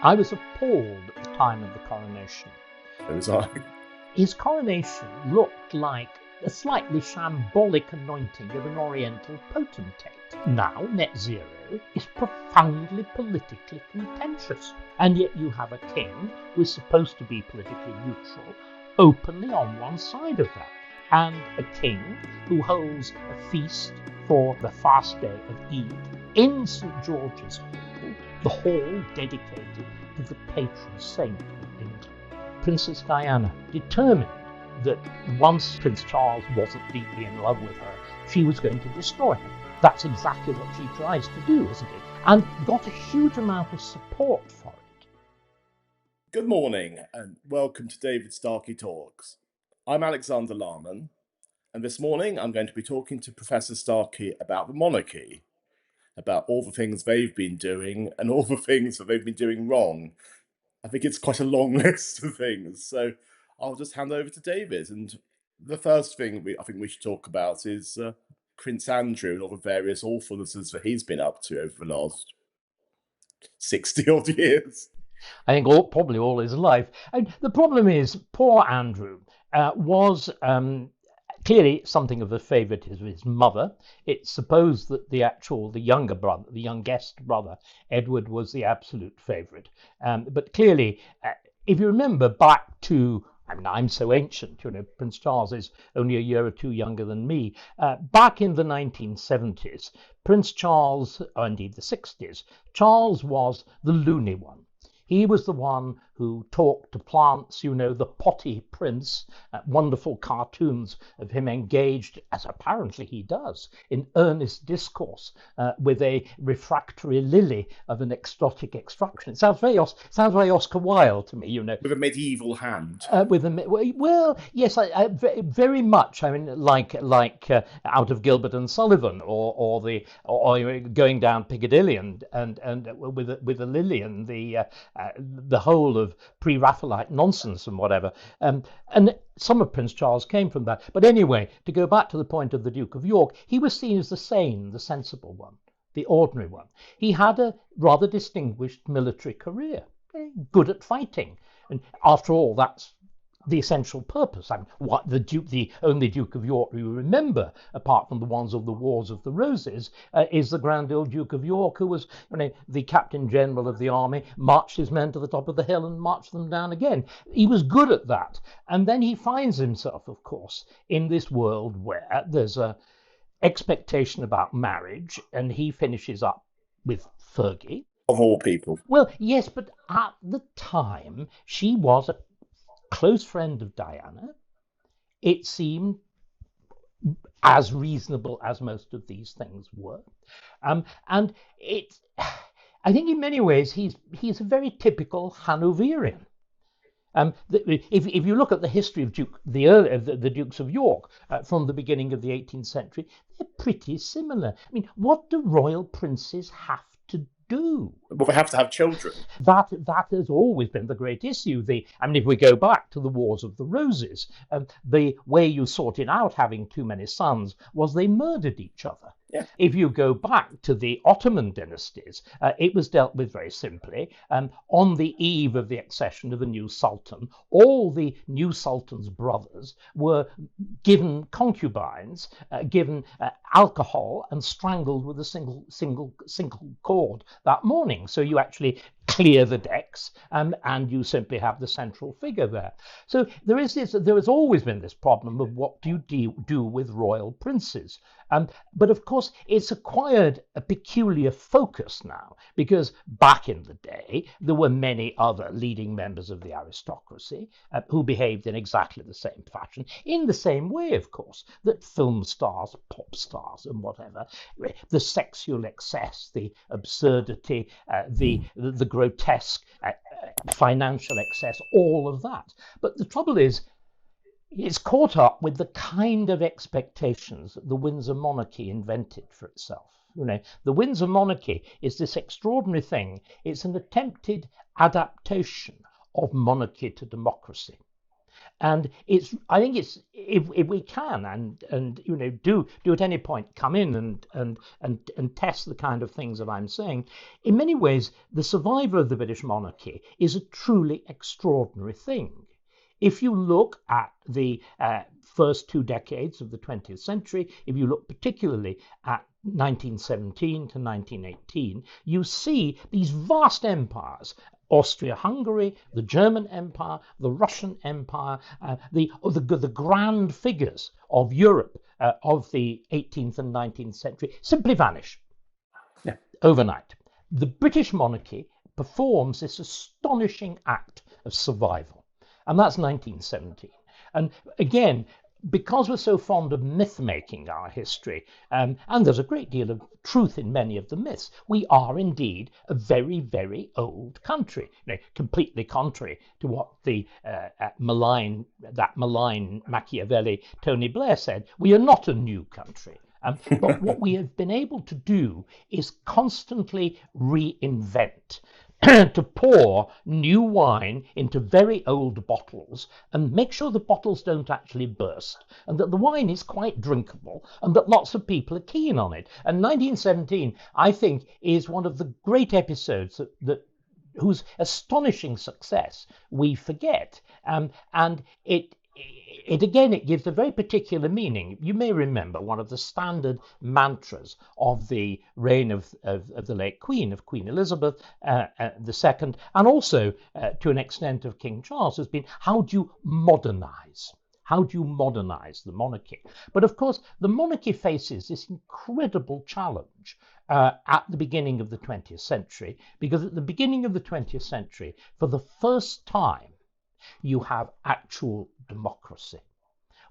I was appalled at the time of the coronation. So was I. His coronation looked like a slightly shambolic anointing of an oriental potentate. Now, net zero is profoundly politically contentious, and yet you have a king who is supposed to be politically neutral, openly on one side of that, and a king who holds a feast for the fast day of Eid in St. George's Hall, the hall dedicated to the patron saint of England. Princess Diana determined that once Prince Charles wasn't deeply in love with her, she was going to destroy him. That's exactly what she tries to do, isn't it? And got a huge amount of support for it. Good morning and welcome to David Starkey Talks. I'm Alexander Larman, and this morning I'm going to be talking to Professor Starkey about the monarchy, about all the things they've been doing and all the things that they've been doing wrong. I think it's quite a long list of things, so I'll just hand over to David. And the first thing I think we should talk about is Prince Andrew and all the various awfulnesses that he's been up to over the last 60-odd years. I think probably all his life. And the problem is, poor Andrew was clearly something of a favourite of his mother. It's supposed that the youngest brother, Edward, was the absolute favourite. But clearly, if you remember back to, I'm so ancient, Prince Charles is only a year or two younger than me. Back in the 1970s, Prince Charles, or indeed the 60s, Charles was the loony one. He was the one who talked to plants, the potty prince, wonderful cartoons of him engaged, as apparently he does, in earnest discourse with a refractory lily of an exotic extraction. It sounds very Oscar Wilde to me, With a medieval hand. Yes, very much. Like out of Gilbert and Sullivan, or going down Piccadilly and with a lily and the whole of pre-Raphaelite nonsense and whatever. And some of Prince Charles came from that. But anyway, to go back to the point of the Duke of York, he was seen as the sane, the sensible one, the ordinary one. He had a rather distinguished military career, good at fighting. And after all, that's the essential purpose. The only Duke of York we remember, apart from the ones of the Wars of the Roses, is the grand old Duke of York, who was the Captain General of the army, marched his men to the top of the hill and marched them down again. He was good at that. And then he finds himself, of course, in this world where there's a expectation about marriage, and he finishes up with Fergie. Of all people. Well, yes, but at the time, she was a close friend of Diana. It seemed as reasonable as most of these things were, and I think in many ways he's a very typical Hanoverian. If you look at the history of the Dukes of York from the beginning of the 18th century, they're pretty similar. What do royal princes have to do? Well, they have to have children. That has always been the great issue. If we go back to the Wars of the Roses, the way you sorted out having too many sons was they murdered each other. Yeah. If you go back to the Ottoman dynasties, it was dealt with very simply. On the eve of the accession of a new sultan, all the new sultan's brothers were given concubines, given alcohol, and strangled with a single cord that morning. So you actually clear the decks, and you simply have the central figure there. So there has always been this problem of what do you do with royal princes. But of course, it's acquired a peculiar focus now, because back in the day, there were many other leading members of the aristocracy who behaved in exactly the same fashion, in the same way, of course, that film stars, pop stars, and whatever, the sexual excess, the absurdity, the grotesque financial excess, all of that. But the trouble is, it's caught up with the kind of expectations that the Windsor monarchy invented for itself. The Windsor monarchy is this extraordinary thing. It's an attempted adaptation of monarchy to democracy. And I think it's if we can and do at any point come in and test the kind of things that I'm saying. In many ways, the survivor of the British monarchy is a truly extraordinary thing. If you look at the first 2 decades of the 20th century, if you look particularly at 1917 to 1918, you see these vast empires. Austria-Hungary, the German Empire, the Russian Empire, the grand figures of Europe of the 18th and 19th century simply vanish overnight. The British monarchy performs this astonishing act of survival, and that's 1917. And again, because we're so fond of myth-making our history, and there's a great deal of truth in many of the myths, we are indeed a very, very old country, completely contrary to what the malign Machiavelli Tony Blair said. We are not a new country. But what we have been able to do is constantly reinvent, to pour new wine into very old bottles and make sure the bottles don't actually burst, and that the wine is quite drinkable, and that lots of people are keen on it. And 1917, I think, is one of the great episodes that whose astonishing success we forget. And it gives a very particular meaning. You may remember one of the standard mantras of the reign of the late Queen Elizabeth II, and also to an extent of King Charles, has been, how do you modernize? How do you modernize the monarchy? But of course, the monarchy faces this incredible challenge at the beginning of the 20th century, because at the beginning of the 20th century, for the first time, you have actual democracy.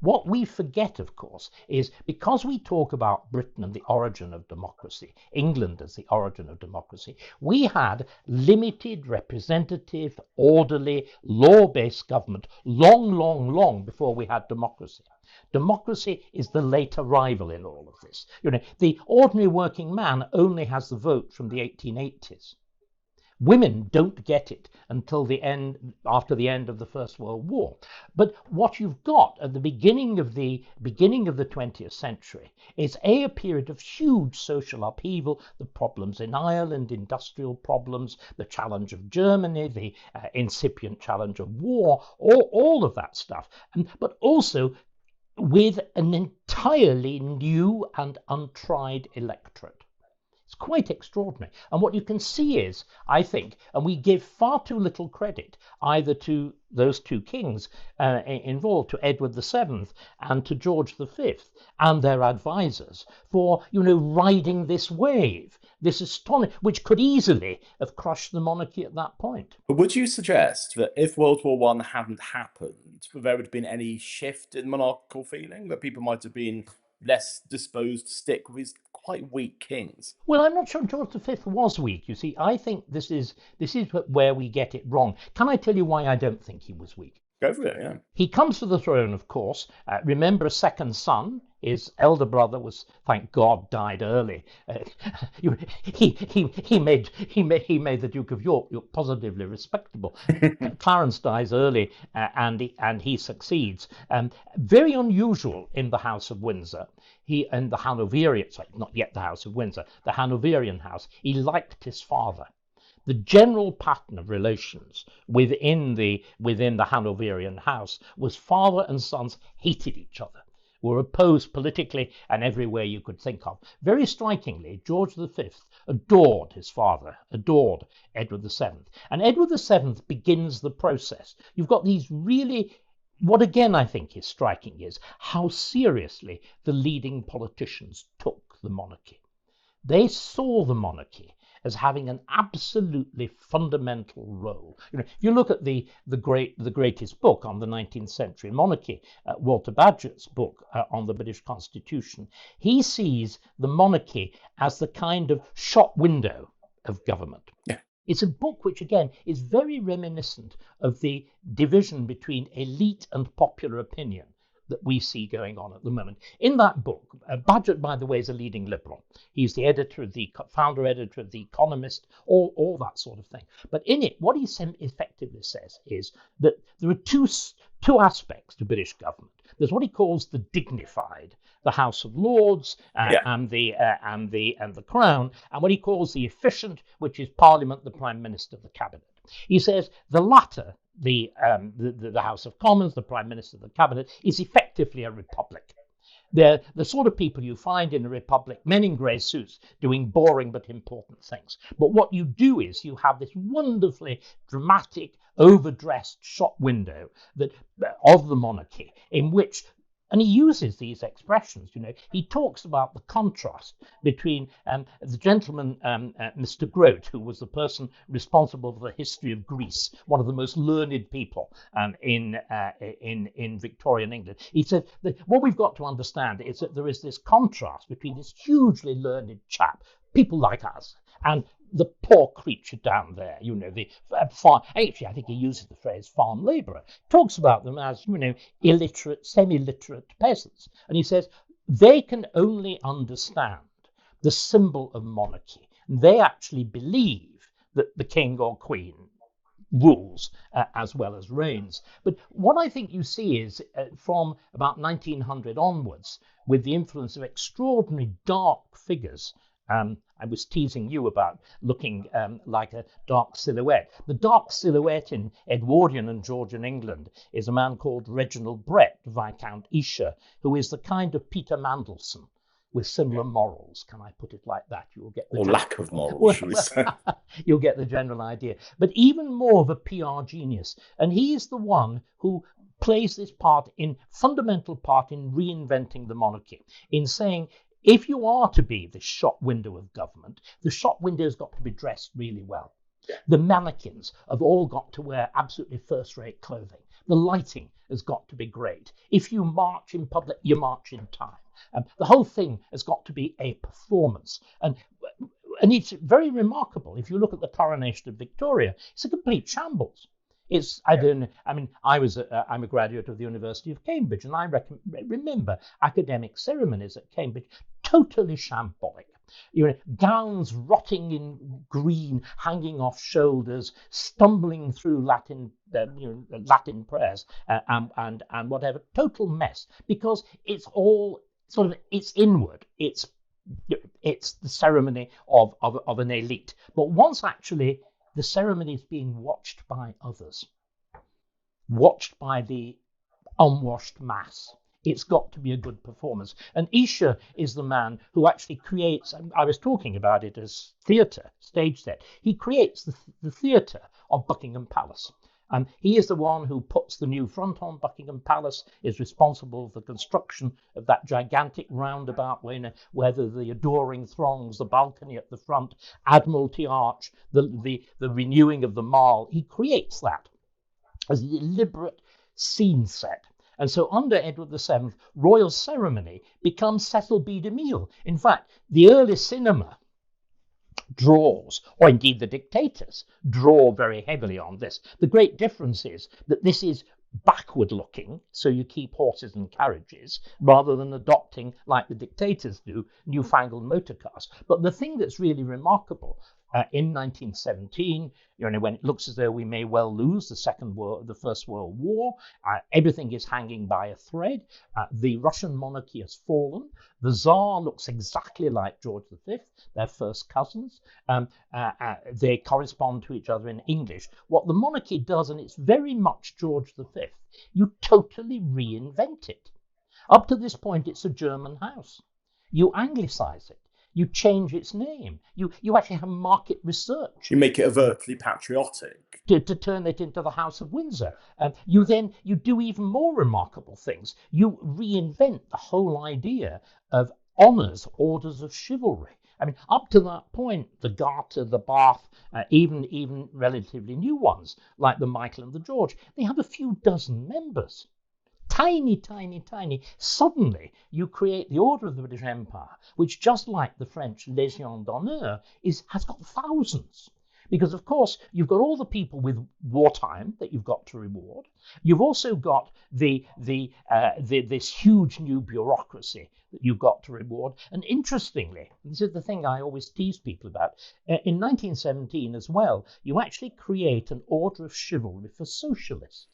What we forget, of course, is because we talk about Britain and the origin of democracy, England as the origin of democracy, we had limited, representative, orderly, law-based government long before we had democracy. Democracy is the late arrival in all of this. The ordinary working man only has the vote from the 1880s. Women don't get it until after the end of the First World War. But what you've got at the beginning of the 20th century is a period of huge social upheaval, the problems in Ireland, industrial problems, the challenge of Germany, the incipient challenge of war, all of that stuff. But also with an entirely new and untried electorate. It's quite extraordinary. And what you can see is, I think, and we give far too little credit either to those two kings involved, to Edward VII and to George V and their advisors, for, riding this wave, this astonishing, which could easily have crushed the monarchy at that point. But would you suggest that if World War I hadn't happened, there would have been any shift in monarchical feeling, that people might have been less disposed to stick with these quite weak kings? Well, I'm not sure George V was weak. You see, I think this is where we get it wrong. Can I tell you why I don't think he was weak? Go for it, yeah. He comes to the throne, of course. Remember, a second son. His elder brother was, thank God, died early. He made the Duke of York positively respectable. Clarence dies early, and he succeeds. Very unusual in the House of Windsor. He and the Hanoverian, sorry, not yet the House of Windsor, the Hanoverian house. He liked his father. The general pattern of relations within the Hanoverian house was father and sons hated each other, were opposed politically and every way you could think of. Very strikingly, George V adored his father, adored Edward VII. And Edward VII begins the process. You've got these really, what again I think is striking is how seriously the leading politicians took the monarchy. They saw the monarchy as having an absolutely fundamental role. If you look at the greatest book on the 19th century monarchy, Walter Bagehot's book on the British Constitution, he sees the monarchy as the kind of shop window of government. Yeah. It's a book which, again, is very reminiscent of the division between elite and popular opinion that we see going on at the moment. In that book, Bagehot, by the way, is a leading liberal. He's the founder editor of The Economist, all that sort of thing. But in it, what he effectively says is that there are two aspects to British government. There's what he calls the dignified, the House of Lords and the Crown, and what he calls the efficient, which is Parliament, the Prime Minister, the Cabinet. He says the latter, the House of Commons, the Prime Minister, the Cabinet, is effectively a republic. They're the sort of people you find in a republic, men in grey suits doing boring but important things. But what you do is you have this wonderfully dramatic, overdressed shop window of the monarchy in which, and he uses these expressions, he talks about the contrast between the gentleman, Mr. Grote, who was the person responsible for the history of Greece, one of the most learned people in Victorian England. He said that what we've got to understand is that there is this contrast between this hugely learned chap, people like us, and the poor creature down there, the farm. Actually, I think he uses the phrase farm labourer. Talks about them as, illiterate, semi-literate peasants. And he says they can only understand the symbol of monarchy. They actually believe that the king or queen rules as well as reigns. But what I think you see is from about 1900 onwards, with the influence of extraordinary dark figures. I was teasing you about looking like a dark silhouette. The dark silhouette in Edwardian and Georgian England is a man called Reginald Brett, Viscount Esher, who is the kind of Peter Mandelson with similar morals. Can I put it like that? You will get the lack of morals, shall we say? You'll get the general idea. But even more of a PR genius, and he is the one who plays this fundamental part in reinventing the monarchy, in saying, if you are to be the shop window of government, the shop window's got to be dressed really well. The mannequins have all got to wear absolutely first-rate clothing. The lighting has got to be great. If you march in public, you march in time. The whole thing has got to be a performance. And it's very remarkable. If you look at the coronation of Victoria, it's a complete shambles. I'm a graduate of the University of Cambridge, and I remember academic ceremonies at Cambridge totally shambolic. Gowns rotting in green, hanging off shoulders, stumbling through Latin prayers and whatever, total mess, because it's all it's inward. It's the ceremony of an elite. But once actually the ceremony is being watched by others, watched by the unwashed mass, it's got to be a good performance. And Esher is the man who actually creates, I was talking about it as theatre, stage set. He creates the theatre of Buckingham Palace. He is the one who puts the new front on Buckingham Palace, is responsible for the construction of that gigantic roundabout where the adoring throngs, the balcony at the front, Admiralty Arch, the renewing of the Mall. He creates that as a deliberate scene set. And so under Edward VII, royal ceremony becomes Cecil B. DeMille. In fact, the early cinema draws, or indeed the dictators, draw very heavily on this. The great difference is that this is backward looking, so you keep horses and carriages, rather than adopting, like the dictators do, newfangled motor cars. But the thing that's really remarkable in 1917, when it looks as though we may well lose the First World War, everything is hanging by a thread. The Russian monarchy has fallen. The Tsar looks exactly like George V, they're first cousins. They correspond to each other in English. What the monarchy does, and it's very much George V, you totally reinvent it. Up to this point, it's a German house. You anglicize it. You change its name. You actually have market research. You make it overtly patriotic. To turn it into the House of Windsor. You do even more remarkable things. You reinvent the whole idea of honours, orders of chivalry. I mean, up to that point, the Garter, the Bath, even relatively new ones, like the Michael and the George, they have a few dozen members. Tiny, tiny, tiny. Suddenly, you create the Order of the British Empire, which, just like the French Légion d'honneur, has got thousands. Because, of course, you've got all the people with wartime that you've got to reward. You've also got this huge new bureaucracy that you've got to reward. And interestingly, this is the thing I always tease people about, in 1917 as well, you actually create an order of chivalry for socialists.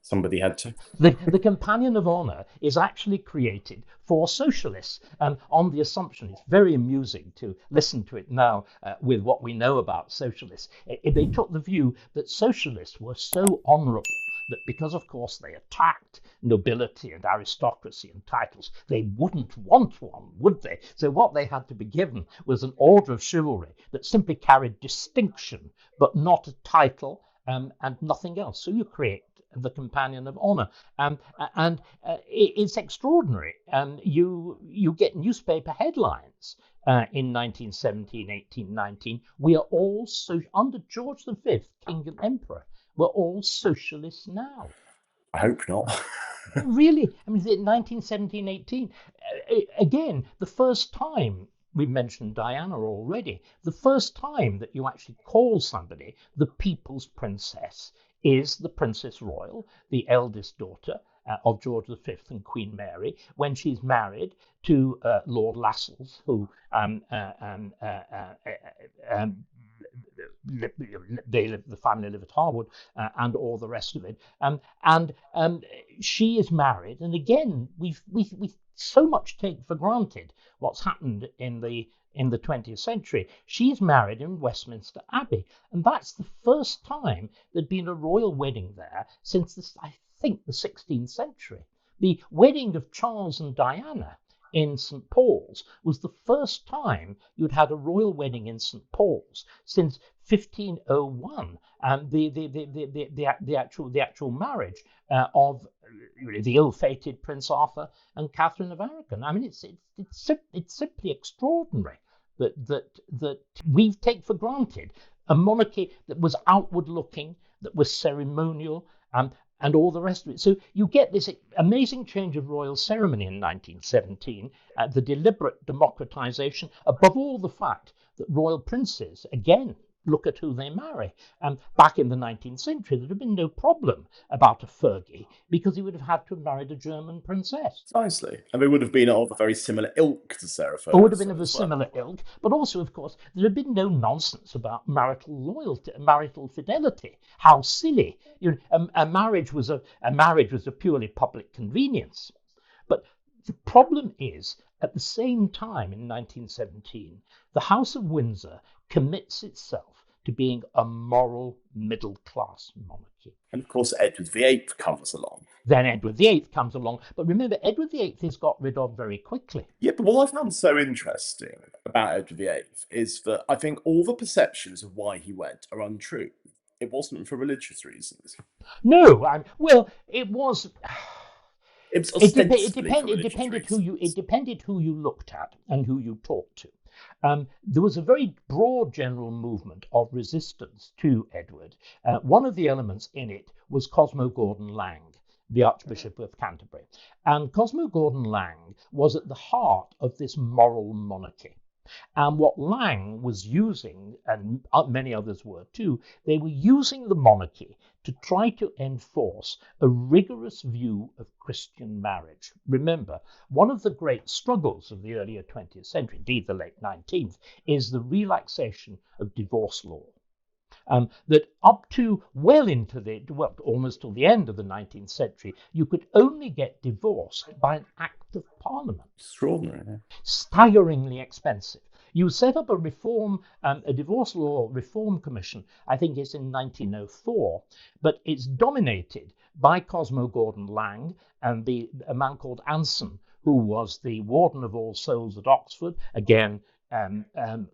Somebody had to. The Companion of Honour is actually created for socialists, and on the assumption, it's very amusing to listen to it now with what we know about socialists. They took the view that socialists were so honourable that because, of course, they attacked nobility and aristocracy and titles, they wouldn't want one, would they? So what they had to be given was an order of chivalry that simply carried distinction, but not a title and nothing else. So you create the Companion of Honour, and it's extraordinary. You get newspaper headlines in 1917, 18, 19. We are all under George V, King and Emperor. We're all socialists now. I hope not. Really, I mean, 1917, 18. Again, the first time. We mentioned Diana already. The first time that you actually call somebody the People's Princess is the Princess Royal, the eldest daughter of George V and Queen Mary, when she's married to Lord Lascelles, who the family live at Harwood and all the rest of it. She is married, and again, we so much take for granted what's happened in the 20th century. She's married in Westminster Abbey, and that's the first time there'd been a royal wedding there since I think the 16th century. The wedding of Charles and Diana in St. Paul's was the first time you'd had a royal wedding in St. Paul's since 1501, and the actual marriage of the ill-fated Prince Arthur and Catherine of Aragon. I mean, it's simply extraordinary that we take for granted a monarchy that was outward-looking, that was ceremonial, and all the rest of it. So you get this amazing change of royal ceremony in 1917, the deliberate democratization, above all the fact that royal princes, again, look at who they marry. Back in the 19th century, there'd have been no problem about a Fergie because he would have had to have married a German princess. Precisely. And they would have been of a very similar ilk to Sarah Ferguson. It would have been of a similar ilk, but also, of course, there had been no nonsense about marital loyalty, marital fidelity. How silly! A marriage was a purely public convenience. But the problem is, at the same time in 1917, the House of Windsor commits itself to being a moral middle-class monarchy. And of course, Edward VIII comes along. Then Edward VIII comes along. But remember, Edward VIII is got rid of very quickly. Yeah, but what I found so interesting about Edward VIII is that I think all the perceptions of why he went are untrue. It wasn't for religious reasons. No, well, it was... It depended who you looked at and who you talked to. There was a very broad general movement of resistance to Edward. One of the elements in it was Cosmo Gordon Lang, the Archbishop of Canterbury. And Cosmo Gordon Lang was at the heart of this moral monarchy. And what Lang was using, and many others were too, they were using the monarchy to try to enforce a rigorous view of Christian marriage. Remember, one of the great struggles of the earlier 20th century, indeed the late 19th, is the relaxation of divorce law. That up to almost till the end of the 19th century, you could only get divorced by an act of parliament. Extraordinary. Staggeringly expensive. You set up a divorce law reform commission, I think it's in 1904, but it's dominated by Cosmo Gordon Lang and a man called Anson, who was the Warden of All Souls at Oxford, again,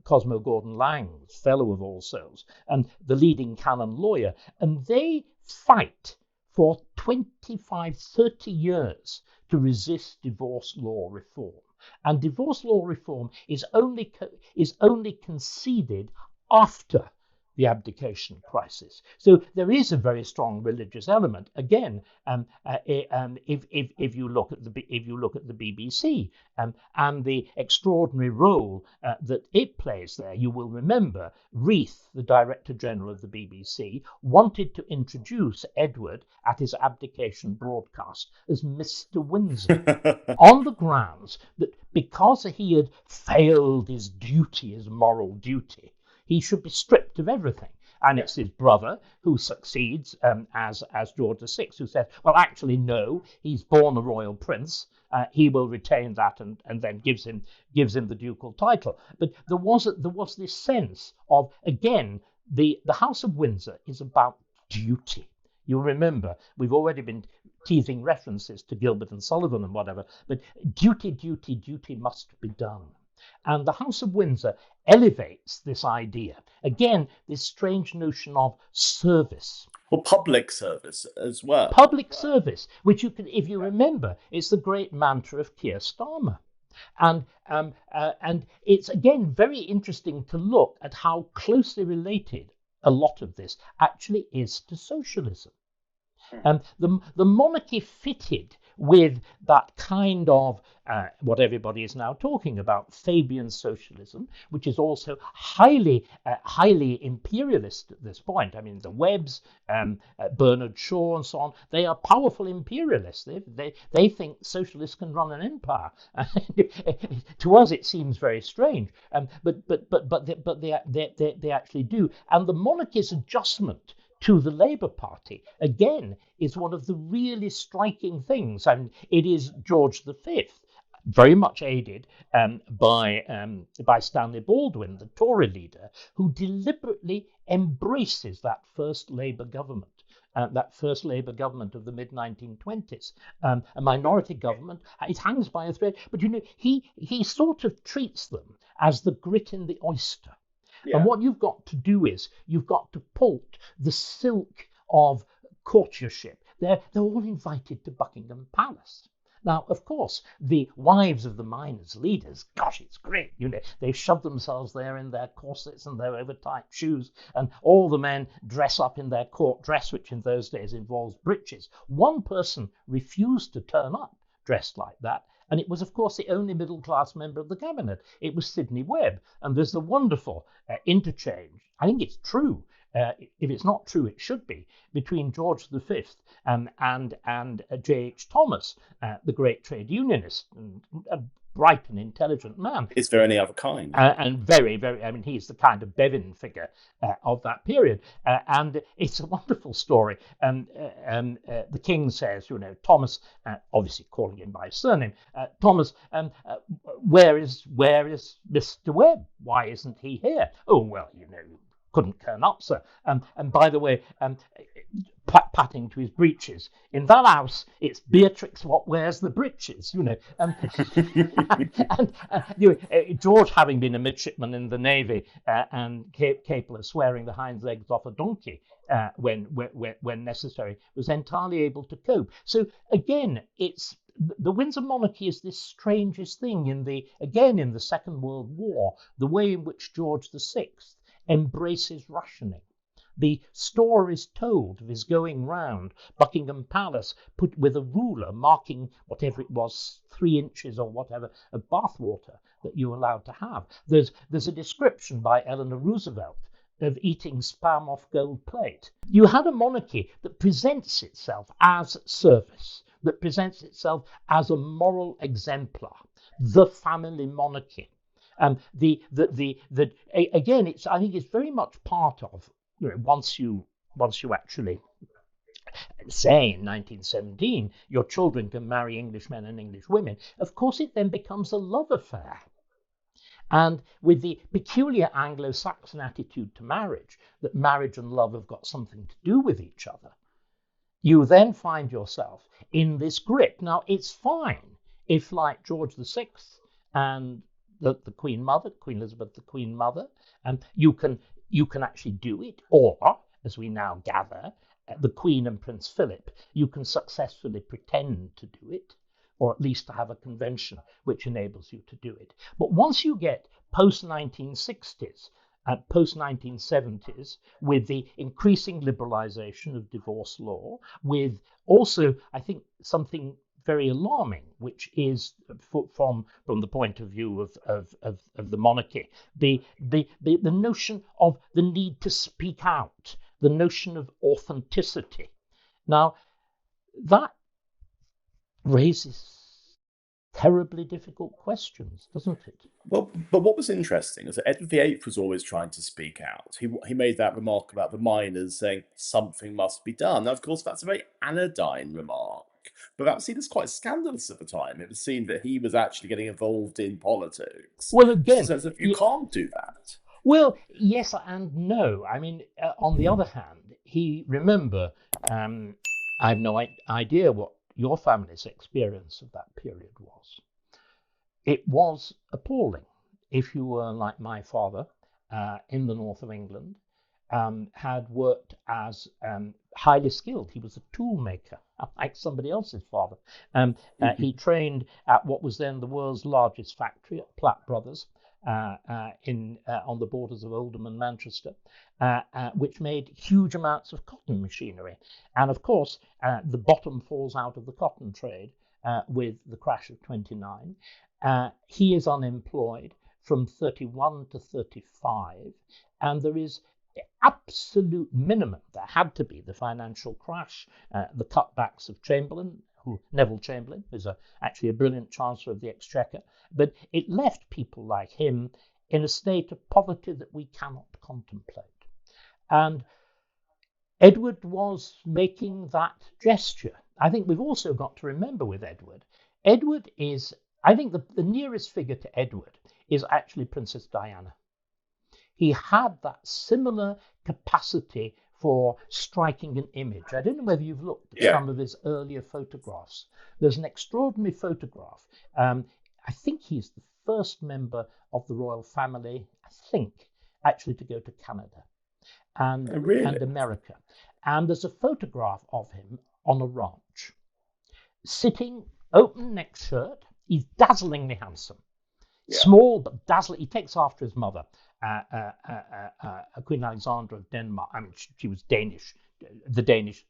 Cosmo Gordon Lang, Fellow of All Souls, and the leading canon lawyer. And they fight for 25, 30 years to resist divorce law reform. And divorce law reform is only conceded after the abdication crisis. So there is a very strong religious element. Again, if you look at the BBC and the extraordinary role that it plays there, you will remember Reith, the Director General of the BBC, wanted to introduce Edward at his abdication broadcast as Mr. Windsor on the grounds that because he had failed his duty, his moral duty, he should be stripped of everything. And it's his brother who succeeds as George VI, who says, well, actually, no, he's born a royal prince. He will retain that and then gives him the ducal title. But there was this sense of, again, the House of Windsor is about duty. You'll remember, we've already been teasing references to Gilbert and Sullivan and whatever, but duty must be done. And the House of Windsor elevates this idea. Again, this strange notion of service. Well, public service as well. Public service, which you can, if you remember, it's the great mantra of Keir Starmer. And it's, again, very interesting to look at how closely related a lot of this actually is to socialism. The monarchy fitted with that kind of what everybody is now talking about, Fabian socialism, which is also highly imperialist at this point. I mean, the Webbs, Bernard Shaw, and so on, they are powerful imperialists. They think socialists can run an empire. To us, it seems very strange, but they actually do. And the monarchy's adjustment to the Labour Party, again, is one of the really striking things. And it is George V, very much aided by Stanley Baldwin, the Tory leader, who deliberately embraces that first Labour government. That first Labour government of the mid-1920s, a minority government. It hangs by a thread, but he sort of treats them as the grit in the oyster. Yeah. And what you've got to do is you've got to pull the silk of courtiership. They're all invited to Buckingham Palace. Now, of course, the wives of the miners' leaders, gosh, it's great. They shove themselves there in their corsets and their overtight shoes, and all the men dress up in their court dress, which in those days involves breeches. One person refused to turn up dressed like that. And it was, of course, the only middle-class member of the cabinet. It was Sidney Webb. And there's the wonderful interchange. I think it's true. If it's not true, it should be, between George V and J.H. Thomas, the great trade unionist, a bright and intelligent man. Is there any other kind? And very, very, I mean, he's the kind of Bevin figure of that period. And it's a wonderful story. The king says, Thomas, obviously calling him by his surname, Thomas, where is Mr. Webb? Why isn't he here? Oh, well, couldn't turn up, sir. And by the way, patting to his breeches. In that house, it's Beatrix what wears the breeches, George, having been a midshipman in the Navy and capable of swearing the hind legs off a donkey when necessary, was entirely able to cope. So again, it's the Windsor monarchy is this strangest thing in the Second World War, the way in which George VI embraces rationing. The story is told of his going round Buckingham Palace put with a ruler marking whatever it was, 3 inches or whatever of bathwater that you were allowed to have. There's a description by Eleanor Roosevelt of eating spam off gold plate. You had a monarchy that presents itself as service, that presents itself as a moral exemplar, the family monarchy. Again, I think it's very much part of, once you actually say in 1917 your children can marry English men and English women, of course it then becomes a love affair. And with the peculiar Anglo-Saxon attitude to marriage, that marriage and love have got something to do with each other, you then find yourself in this grip. Now, it's fine if, like George VI and the Queen Mother, Queen Elizabeth, the Queen Mother, you can actually do it, or, as we now gather, the Queen and Prince Philip, you can successfully pretend to do it, or at least to have a convention which enables you to do it. But once you get post-1960s and post-1970s, with the increasing liberalisation of divorce law, with also, I think, something very alarming, which is from the point of view of the monarchy, the notion of the need to speak out, the notion of authenticity. Now, that raises terribly difficult questions, doesn't it? Well, but what was interesting is that Edward VIII was always trying to speak out. He made that remark about the miners saying something must be done. Now, of course, that's a very anodyne remark, but that was seen as quite scandalous at the time. It was seen that he was actually getting involved in politics. Well, Just in again, the sense of you can't do that. well, yes and no. I mean, on the other hand, remember, I have no idea what your family's experience of that period was. It was appalling. If you were like my father in the north of England, had worked as highly skilled. He was a tool maker, like somebody else's father. He trained at what was then the world's largest factory at Platt Brothers on the borders of Oldham and Manchester, which made huge amounts of cotton machinery. And of course, the bottom falls out of the cotton trade with the crash of 29. He is unemployed from 31 to 35, and there is the absolute minimum. There had to be the financial crash, the cutbacks of Neville Chamberlain, who's actually a brilliant Chancellor of the Exchequer, but it left people like him in a state of poverty that we cannot contemplate. And Edward was making that gesture. I think we've also got to remember with Edward is, I think the nearest figure to Edward is actually Princess Diana. He had that similar capacity for striking an image. I don't know whether you've looked at some of his earlier photographs. There's an extraordinary photograph. I think he's the first member of the royal family, actually to go to Canada and America. And there's a photograph of him on a ranch, sitting, open neck shirt. He's dazzlingly handsome. Small but dazzling. He takes after his mother, Queen Alexandra of Denmark. I mean, she was Danish. The Danish.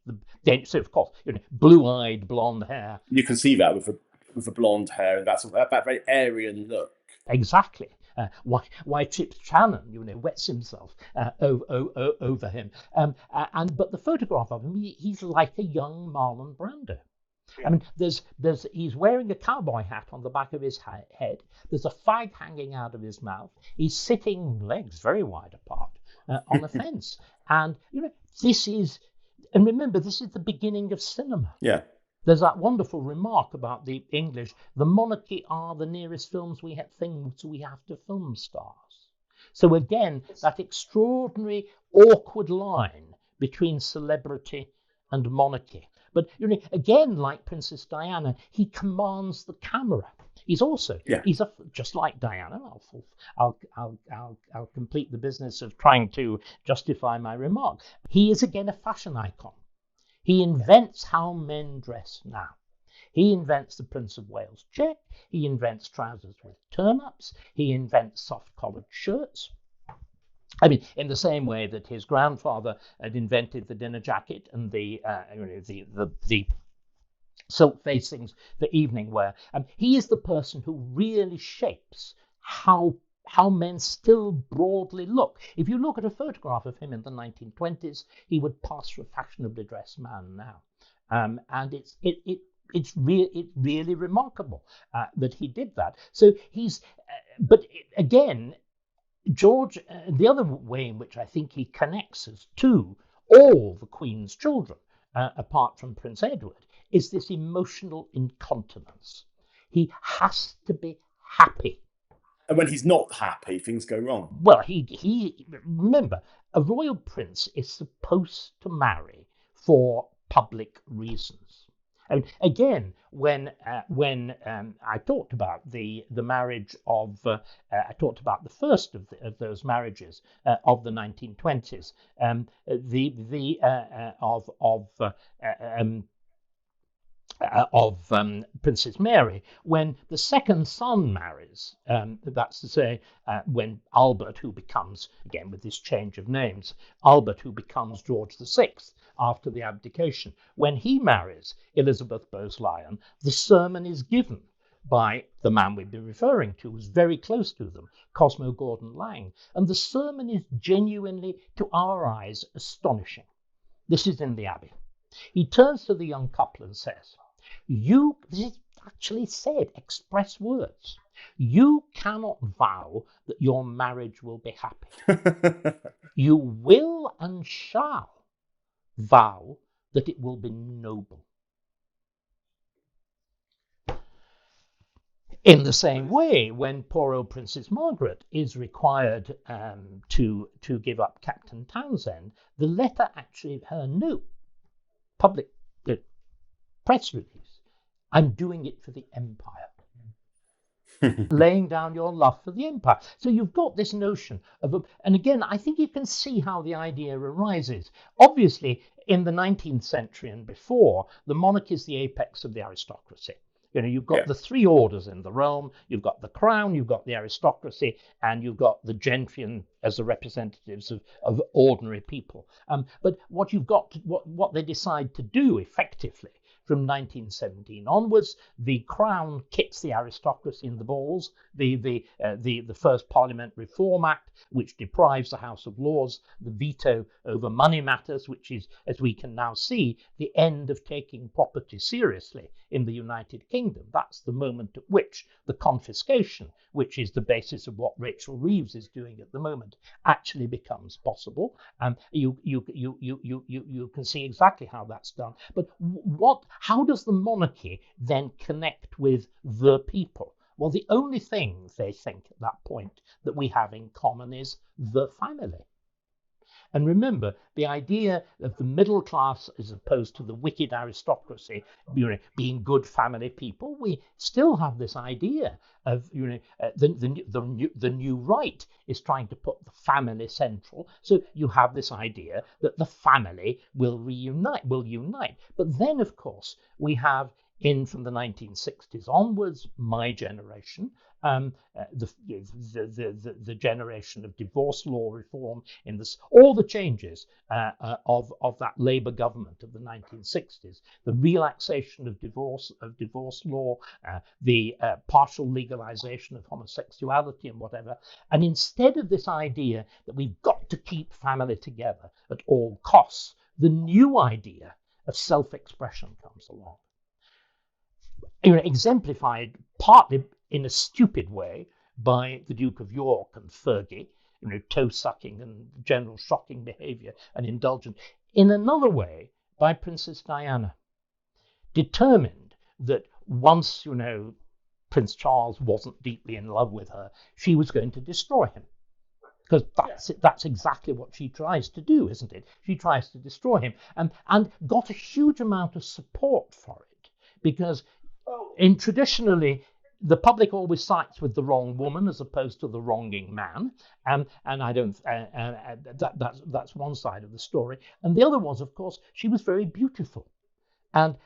So of course, blue-eyed, blonde hair. You can see that with the blonde hair and that very Aryan look. Exactly. Why Chip Channon, wets himself over him. But the photograph of him, he's like a young Marlon Brando. I mean, he's wearing a cowboy hat on the back of his head. There's a fag hanging out of his mouth. He's sitting, legs very wide apart, on a fence. And, this is the beginning of cinema. Yeah. There's that wonderful remark about the English, the monarchy are the nearest things we have to film stars. So again, that extraordinary, awkward line between celebrity and monarchy. But again, like Princess Diana, he commands the camera. He's also just like Diana. I'll complete the business of trying to justify my remark. He is again a fashion icon. He invents how men dress now. He invents the Prince of Wales check. He invents trousers with turn-ups. He invents soft-collared shirts. I mean, in the same way that his grandfather had invented the dinner jacket and the silk facings for evening wear, he is the person who really shapes how men still broadly look. If you look at a photograph of him in the 1920s, he would pass for a fashionably dressed man now, and it's really remarkable that he did that. So again. George, the other way in which I think he connects us to all the Queen's children, apart from Prince Edward, is this emotional incontinence. He has to be happy. And when he's not happy, things go wrong. Well, he remember, a royal prince is supposed to marry for public reasons. And again, when I talked about the marriage of, I talked about the first of those marriages of the 1920s, of Princess Mary, when the second son marries, that's to say, when Albert, who becomes, again with this change of names, Albert, who becomes George VI after the abdication, when he marries Elizabeth Bowes-Lyon, the sermon is given by the man we've been referring to, who's very close to them, Cosmo Gordon-Lang. And the sermon is genuinely, to our eyes, astonishing. This is in the Abbey. He turns to the young couple and says, actually said, express words. You cannot vow that your marriage will be happy. You will and shall vow that it will be noble. In the same way, when poor old Princess Margaret is required to give up Captain Townsend, the letter actually, her note, public press release, I'm doing it for the empire. Laying down your love for the empire. So you've got this notion of, and again, I think you can see how the idea arises. Obviously, in the 19th century and before, the monarchy is the apex of the aristocracy. You've got the three orders in the realm. You've got the crown, you've got the aristocracy, and you've got the gentry as the representatives of ordinary people. But what you've got, what they decide to do effectively from 1917 onwards, the crown kicks the aristocracy in the balls. The first Parliament Reform Act, which deprives the House of Lords the veto over money matters, which is, as we can now see, the end of taking property seriously in the United Kingdom. That's the moment at which the confiscation, which is the basis of what Rachel Reeves is doing at the moment, actually becomes possible. You can see exactly how that's done. But how does the monarchy then connect with the people? Well, the only thing they think at that point that we have in common is the family. And remember, the idea of the middle class as opposed to the wicked aristocracy being good family people, we still have this idea of the new right is trying to put the family central. So you have this idea that the family will unite. But then, of course, we have from the 1960s onwards, my generation, the generation of divorce law reform, all the changes of that Labour government of the 1960s, the relaxation of divorce law, the partial legalization of homosexuality and whatever. And instead of this idea that we've got to keep family together at all costs, the new idea of self-expression comes along. Exemplified partly in a stupid way by the Duke of York and Fergie, toe-sucking and general shocking behaviour and indulgence. In another way, by Princess Diana, determined that once, Prince Charles wasn't deeply in love with her, she was going to destroy him. Because that's exactly what she tries to do, isn't it? She tries to destroy him, and got a huge amount of support for it, because traditionally, the public always sides with the wrong woman as opposed to the wronging man, and I don't. That's one side of the story, and the other was, of course, she was very beautiful, and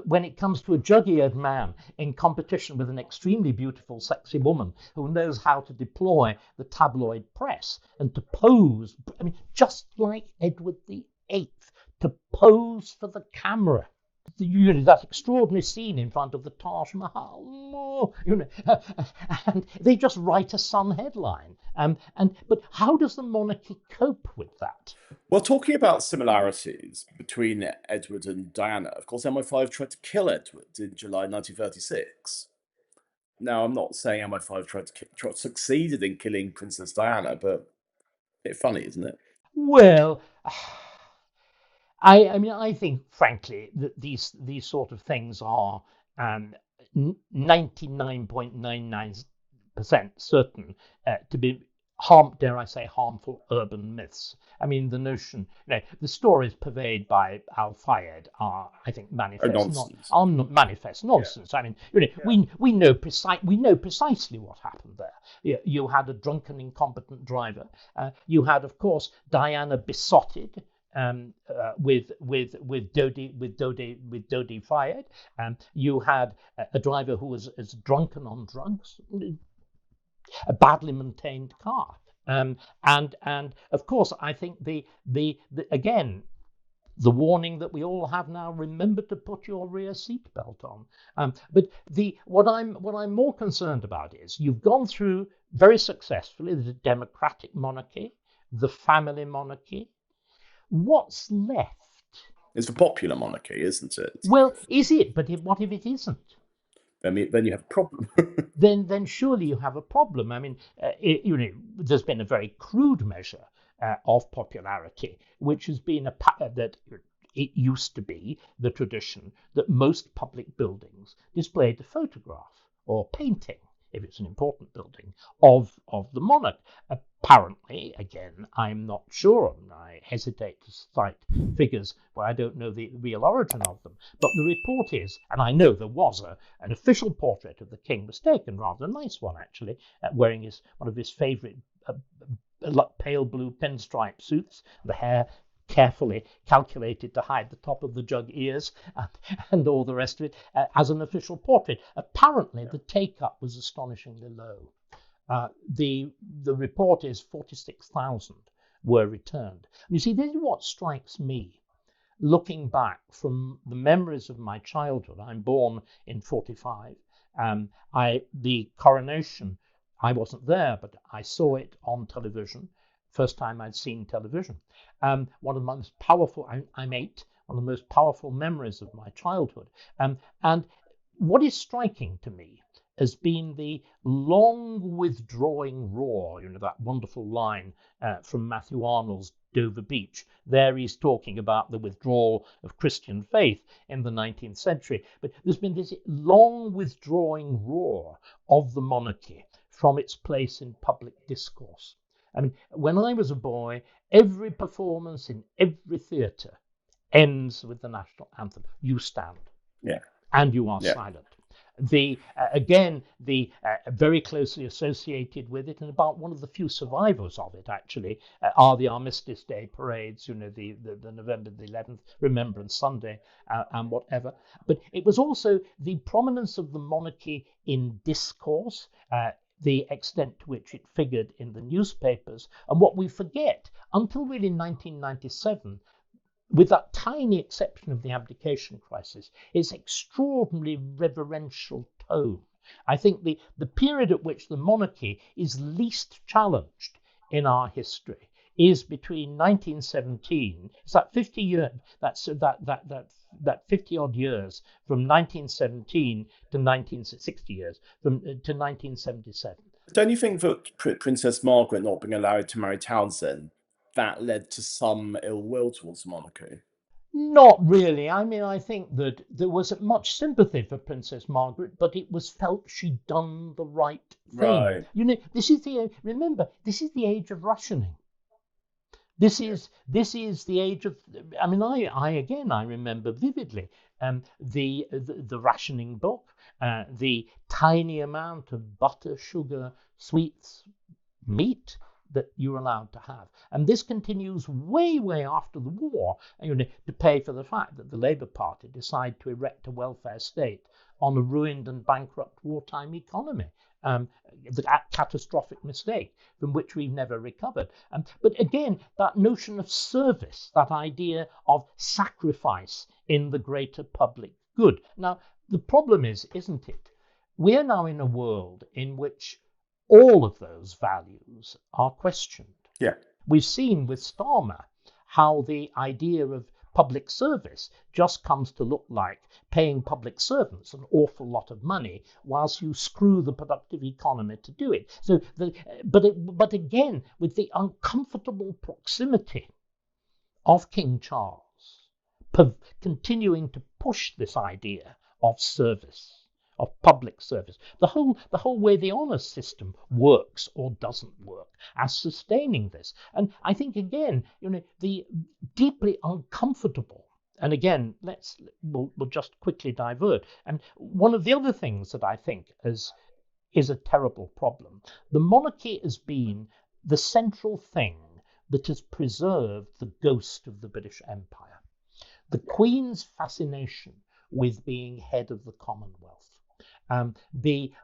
when it comes to a jug-eared man in competition with an extremely beautiful, sexy woman who knows how to deploy the tabloid press and to pose, just like Edward VIII, to pose for the camera. That extraordinary scene in front of the Taj Mahal, and they just write a Sun headline. But how does the monarchy cope with that? Well, talking about similarities between Edward and Diana, of course, MI5 tried to kill Edward in July 1936. Now, I'm not saying MI5 succeeded in killing Princess Diana, but a bit funny, isn't it? Well, I think, frankly, that these sort of things are 99.99% certain to be harmful urban myths. The notion, the stories purveyed by Al Fayed are, I think, manifest nonsense. We know precisely what happened there. You had a drunken, incompetent driver. You had, of course, Diana besotted. With Dodi Fayed, you had a driver who was as drunken on drugs, a badly maintained car, and of course I think the again the warning that we all have now: remember to put your rear seatbelt on. But what I'm more concerned about is you've gone through very successfully the democratic monarchy, the family monarchy. What's left? It's the popular monarchy, isn't it? Well, is it? But what if it isn't? then you have a problem. then surely you have a problem. I mean, there's been a very crude measure of popularity, which has been that it used to be the tradition that most public buildings displayed a photograph or painting, if it's an important building, of the monarch. Apparently, again, I'm not sure, and I hesitate to cite figures where I don't know the real origin of them, but the report is, and I know there was an official portrait of the king was taken, rather a nice one actually, wearing one of his favourite pale blue pinstripe suits, the hair carefully calculated to hide the top of the jug ears and all the rest of it, as an official portrait. Apparently, the take-up was astonishingly low. The report is 46,000 were returned. And you see, this is what strikes me, looking back from the memories of my childhood. I'm born in 45. The coronation, I wasn't there, but I saw it on television. First time I'd seen television. One of the most powerful, I'm 8, one of the most powerful memories of my childhood. And what is striking to me has been the long withdrawing roar, that wonderful line from Matthew Arnold's Dover Beach. There he's talking about the withdrawal of Christian faith in the 19th century. But there's been this long withdrawing roar of the monarchy from its place in public discourse. I mean, when I was a boy, every performance in every theatre ends with the national anthem. You stand. Yeah. And you are silent. Again, very closely associated with it, and about one of the few survivors of it, actually, are the Armistice Day parades, the November the 11th Remembrance Sunday, and whatever. But it was also the prominence of the monarchy in discourse, the extent to which it figured in the newspapers, and what we forget, until really 1997, with that tiny exception of the abdication crisis, its extraordinarily reverential tone. I think the period at which the monarchy is least challenged in our history is between 1917, it's that 50 year, that 50 odd years from 1917 to 1960 years to 1977. Don't you think that Princess Margaret not being allowed to marry Townsend, that led to some ill will towards the monarchy? Not really. I mean, I think that there wasn't much sympathy for Princess Margaret, but it was felt she'd done the right thing. Right. This is the age of rationing. This is the age of. I mean, I remember vividly the rationing book, the tiny amount of butter, sugar, sweets, meat that you're allowed to have. And this continues way, way after the war, to pay for the fact that the Labour Party decided to erect a welfare state on a ruined and bankrupt wartime economy. The catastrophic mistake from which we've never recovered. But again, that notion of service, that idea of sacrifice in the greater public good. Now, the problem is, isn't it? We are now in a world in which all of those values are questioned. Yeah. We've seen with Starmer how the idea of public service just comes to look like paying public servants an awful lot of money whilst you screw the productive economy to do it. So, but again, with the uncomfortable proximity of King Charles, continuing to push this idea of service, of public service, the whole way the honour system works or doesn't work, as sustaining this. And I think again, the deeply uncomfortable. And again, we'll just quickly divert. And one of the other things that I think is a terrible problem. The monarchy has been the central thing that has preserved the ghost of the British Empire. The Queen's fascination with being head of the Commonwealth.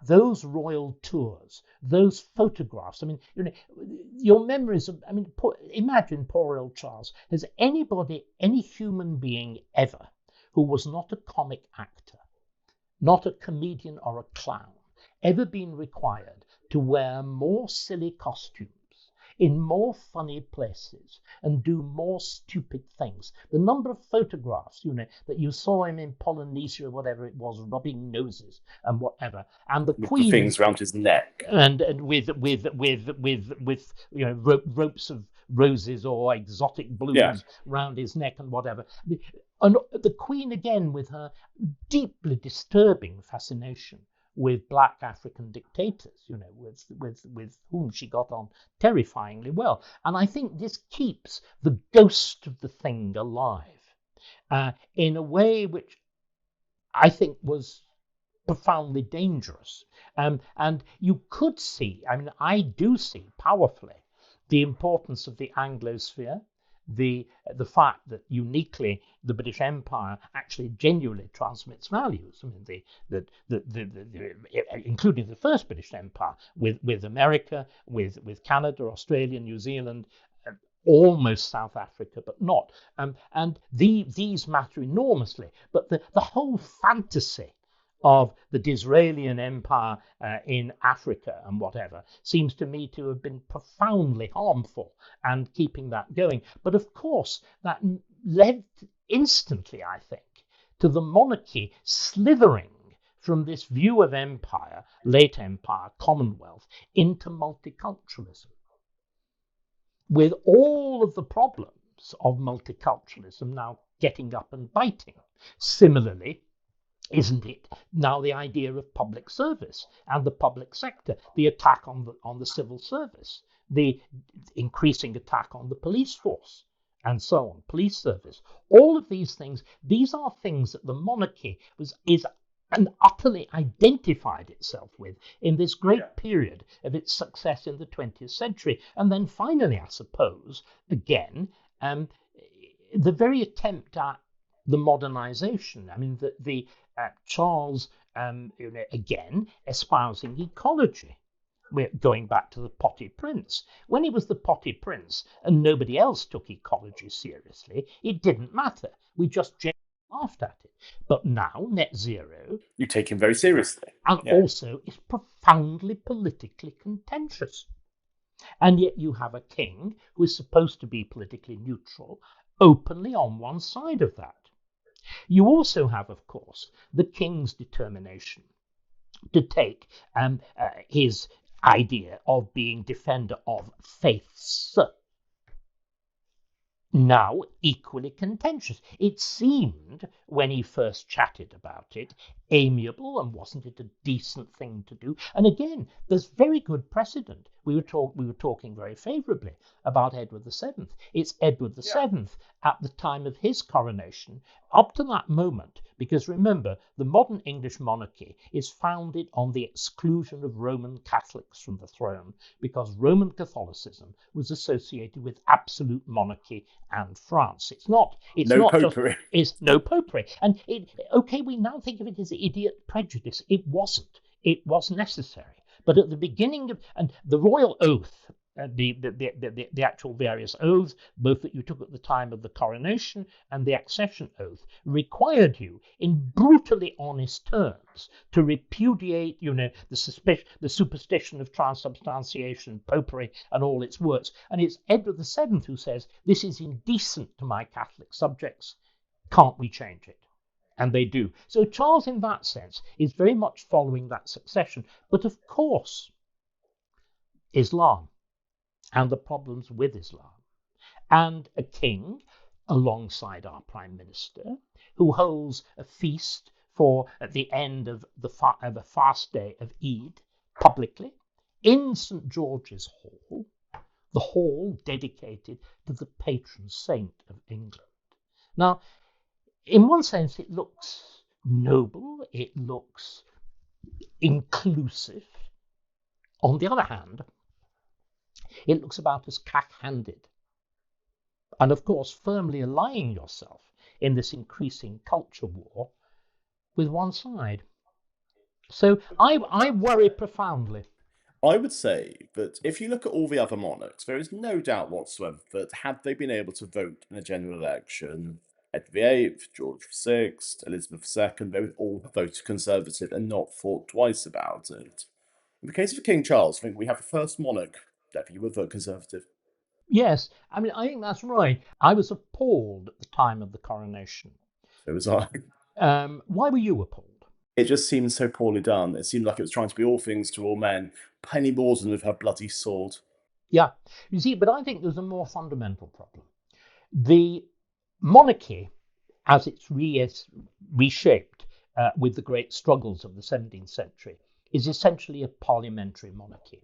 Those royal tours, those photographs. I mean, your memories of. I mean, imagine poor old Charles. Has anybody, any human being ever, who was not a comic actor, not a comedian or a clown, ever been required to wear more silly costumes in more funny places and do more stupid things. The number of photographs, that you saw him in Polynesia or whatever it was, rubbing noses and whatever, and the with Queen, the things around his neck, and with ropes of roses or exotic blooms round his neck and whatever. And the Queen, again, with her deeply disturbing fascination with black African dictators, with whom she got on terrifyingly well. And I think this keeps the ghost of the thing alive in a way which I think was profoundly dangerous. And you could see, I do see powerfully the importance of the Anglosphere, the fact that uniquely the British Empire actually genuinely transmits values. Including the first British Empire with America, with Canada, Australia, New Zealand, almost South Africa, but not. And these matter enormously. But the whole fantasy of the Disraelian Empire in Africa and whatever seems to me to have been profoundly harmful and keeping that going. But of course, that led instantly, I think, to the monarchy slithering from this view of empire, late empire, Commonwealth, into multiculturalism, with all of the problems of multiculturalism now getting up and biting. Similarly, isn't it now the idea of public service and the public sector, the attack on the civil service, the increasing attack on the police force, and so on, police service? All of these things, these are things that the monarchy is and utterly identified itself with in this great period of its success in the 20th century. And then finally, I suppose, again, the very attempt at the modernization. The Charles, again, espousing ecology. We're going back to the Potty Prince. When he was the Potty Prince and nobody else took ecology seriously, it didn't matter. We just laughed at it. But now, net zero, you take him very seriously. And also is profoundly politically contentious. And yet you have a king who is supposed to be politically neutral, openly on one side of that. You also have, of course, the king's determination to take his idea of being defender of faiths, now equally contentious. It seemed, when he first chatted about it, amiable, and wasn't it a decent thing to do? And again, there's very good precedent. We were talking very favourably about Edward VII. It's Edward VII at the time of his coronation, up to that moment, because remember, the modern English monarchy is founded on the exclusion of Roman Catholics from the throne, because Roman Catholicism was associated with absolute monarchy and France. It's no popery. And we now think of it as idiot prejudice. It wasn't. It was necessary. But at the beginning of, and the royal oath, the actual various oaths, both that you took at the time of the coronation and the accession oath, required you in brutally honest terms to repudiate, the superstition of transubstantiation, popery, and all its works. And it's Edward VII who says, this is indecent to my Catholic subjects. Can't we change it? And they do. So Charles, in that sense, is very much following that succession. But of course, Islam and the problems with Islam, and a king alongside our Prime Minister who holds a feast at the end of the fast day of Eid publicly in St. George's Hall, the hall dedicated to the patron saint of England. Now, in one sense, it looks noble, it looks inclusive. On the other hand, it looks about as cack-handed. And of course, firmly allying yourself in this increasing culture war with one side. So I worry profoundly. I would say that if you look at all the other monarchs, there is no doubt whatsoever that had they been able to vote in a general election, Edward VIII, George VI, Elizabeth II, they would all have voted Conservative and not thought twice about it. In the case of King Charles, I think we have the first monarch Therefore, you would vote Conservative. Yes, I mean, I think that's right. I was appalled at the time of the coronation. So was I. Why were you appalled? It just seemed so poorly done. It seemed like it was trying to be all things to all men. Penny Mordaunt with her bloody sword. Yeah, you see, but I think there's a more fundamental problem. The monarchy, as it's reshaped with the great struggles of the 17th century, is essentially a parliamentary monarchy.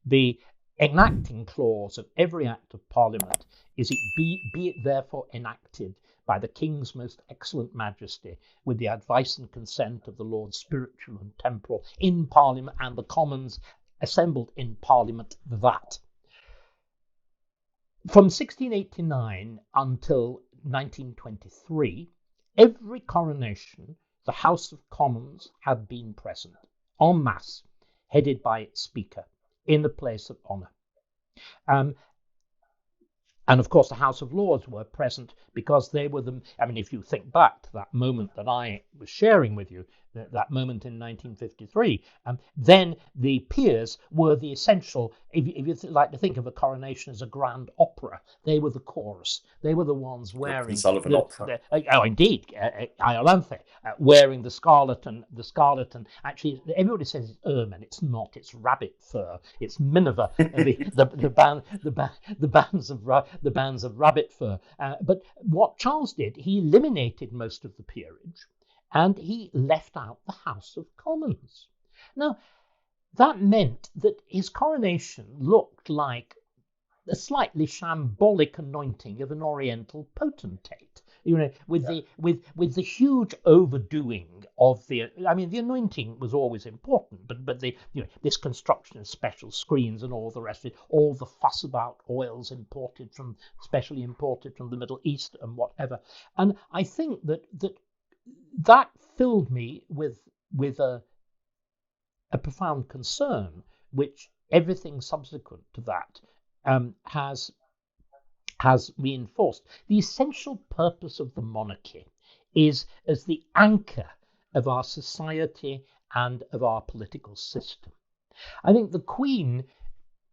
The enacting clause of every act of parliament is it be it therefore enacted by the king's most excellent majesty with the advice and consent of the lords spiritual and temporal in parliament and the commons assembled in parliament that. From 1689 until 1923, every coronation the House of Commons had been present, en masse, headed by its Speaker, in the place of honour. And of course, the House of Lords were present because they were the. I mean, if you think back to that moment that I was sharing with you, that moment in 1953, then the peers were the essential. If you like to think of a coronation as a grand opera, they were the chorus. They were the ones wearing Sullivan opera. Indeed, Iolanthe, wearing the scarlet and actually everybody says it's ermine. It's not. It's rabbit fur. It's minever. the bands of rabbit fur. But what Charles did, he eliminated most of the peerage and he left out the House of Commons. Now, that meant that his coronation looked like a slightly shambolic anointing of an Oriental potentate. With the huge overdoing of the. I mean, the anointing was always important, but this construction of special screens and all the rest of it, all the fuss about oils specially imported from the Middle East and whatever. And I think that filled me with a profound concern, which everything subsequent to that has reinforced. The essential purpose of the monarchy is as the anchor of our society and of our political system. I think the Queen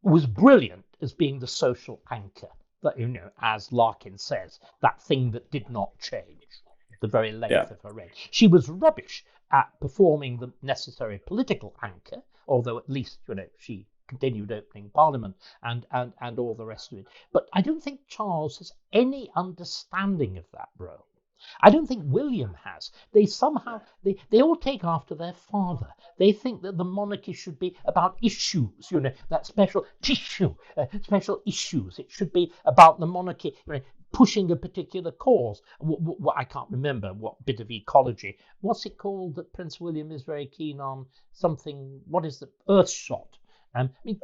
was brilliant as being the social anchor, that, as Larkin says, that thing that did not change, the very length of her reign. She was rubbish at performing the necessary political anchor, although at least, she continued opening Parliament and all the rest of it. But I don't think Charles has any understanding of that role. I don't think William has. They all take after their father. They think that the monarchy should be about issues, that special issues. It should be about the monarchy, pushing a particular cause. I can't remember what bit of ecology. What's it called that Prince William is very keen on? Something. What is the Earthshot? I mean,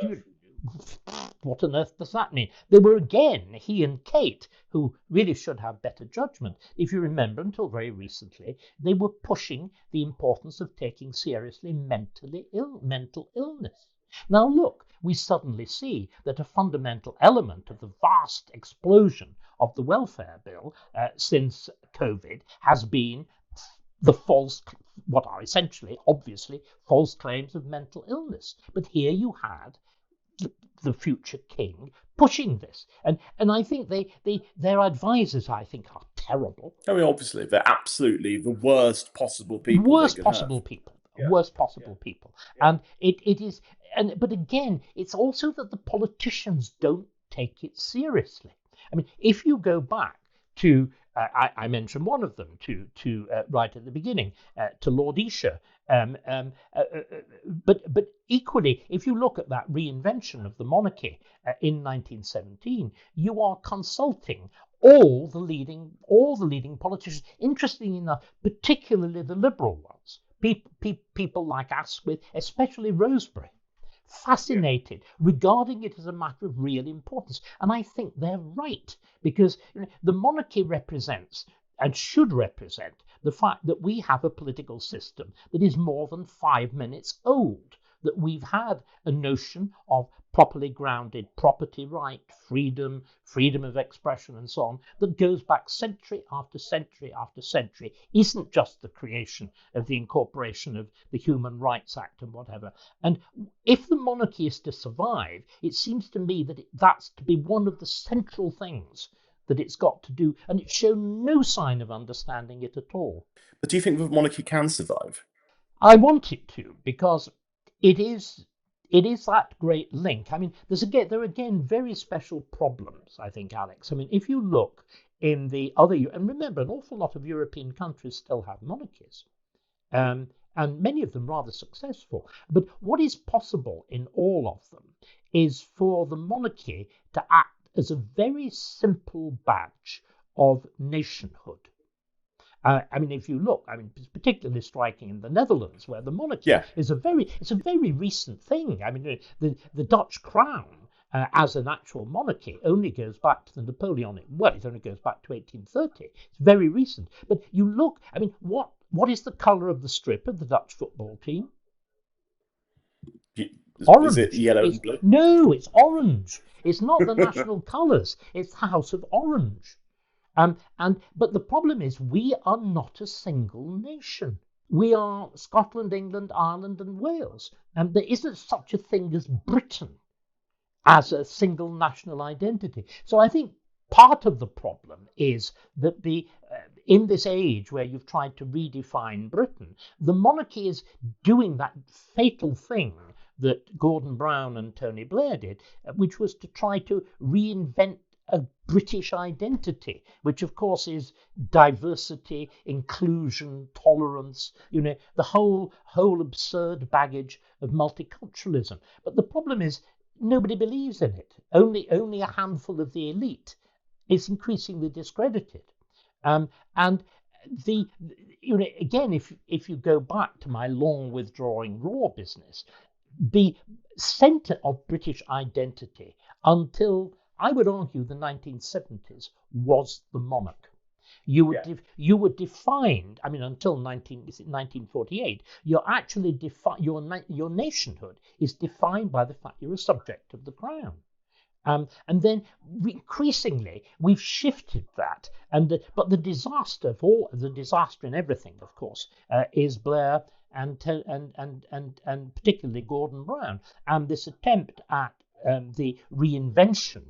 what on earth does that mean? They were again, he and Kate, who really should have better judgment. If you remember, until very recently, they were pushing the importance of taking seriously mental illness. Now look, we suddenly see that a fundamental element of the vast explosion of the welfare bill since COVID has been the what are essentially, obviously, false claims of mental illness. But here you had the future king pushing this, and I think their advisors, I think, are terrible. I mean, obviously, they're absolutely the worst possible people. Worst possible people. And it is, but again, it's also that the politicians don't take it seriously. I mean, if you go back to I mentioned one of them to right at the beginning, to Lord Esher. But equally, if you look at that reinvention of the monarchy in 1917, you are consulting all the leading politicians. Interestingly enough, particularly the liberal ones, people like Asquith, especially Rosebery. Fascinated, regarding it as a matter of real importance. And I think they're right, because the monarchy represents and should represent the fact that we have a political system that is more than 5 minutes old. that we've had a notion of properly grounded property right, freedom of expression, and so on, that goes back century after century after century, isn't just the creation of the incorporation of the Human Rights Act and whatever. And if the monarchy is to survive, it seems to me that that's to be one of the central things that it's got to do, and it's shown no sign of understanding it at all. But do you think the monarchy can survive? I want it to, because it is that great link. I mean, there are again very special problems, I think, Alex. I mean, if you look in the other, and remember, an awful lot of European countries still have monarchies, and many of them rather successful. But what is possible in all of them is for the monarchy to act as a very simple badge of nationhood. I mean, if you look, I mean, it's particularly striking in the Netherlands, where the monarchy is it's a very recent thing. I mean, the Dutch crown as an actual monarchy only goes back to the Napoleonic. Well, it only goes back to 1830. It's very recent. But you look, I mean, what is the colour of the strip of the Dutch football team? Orange. Is it yellow and blue? No, it's orange. It's not the national colours. It's the House of Orange. But the problem is we are not a single nation. We are Scotland, England, Ireland, and Wales. And there isn't such a thing as Britain as a single national identity. So I think part of the problem is that in this age where you've tried to redefine Britain, the monarchy is doing that fatal thing that Gordon Brown and Tony Blair did, which was to try to reinvent a British identity, which of course is diversity, inclusion, tolerance, the whole absurd baggage of multiculturalism. But the problem is nobody believes in it. Only a handful of the elite. It's increasingly discredited. And again, if you go back to my long withdrawing raw business, the centre of British identity until, I would argue, the 1970s was the monarch. You were defined, I mean, until 1948, you're actually your nationhood is defined by the fact you're a subject of the crown. And then increasingly we've shifted that, but the disaster in everything, of course, is Blair and particularly Gordon Brown, and this attempt at the reinvention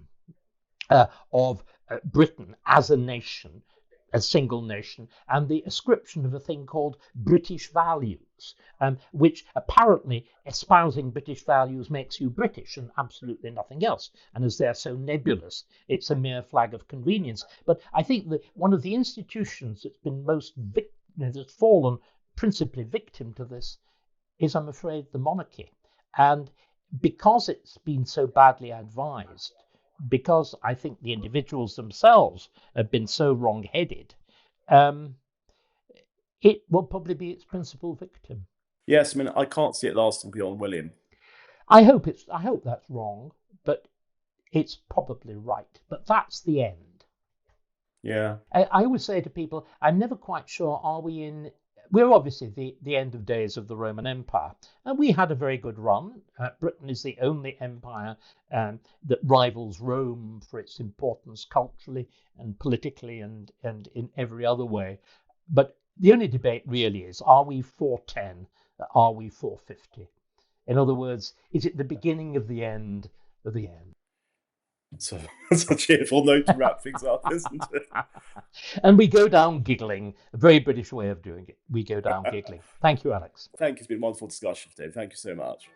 of Britain as a nation, a single nation, and the ascription of a thing called British values, which apparently espousing British values makes you British and absolutely nothing else. And as they're so nebulous, it's a mere flag of convenience. But I think that one of the institutions that's been that's fallen principally victim to this is, I'm afraid, the monarchy. And because it's been so badly advised, because I think the individuals themselves have been so wrong-headed, it will probably be its principal victim. Yes, I mean, I can't see it lasting beyond William. I hope that's wrong, but it's probably right. But that's the end. Yeah. I always say to people, I'm never quite sure, we're obviously the end of days of the Roman Empire, and we had a very good run. Britain is the only empire that rivals Rome for its importance culturally and politically and in every other way. But the only debate really is, are we 410? Are we 450? In other words, is it the beginning of the end of the end? So that's a cheerful note to wrap things up, isn't it? And we go down giggling. A very British way of doing it. We go down giggling. Thank you, Alex. Thank you. It's been a wonderful discussion today. Thank you so much.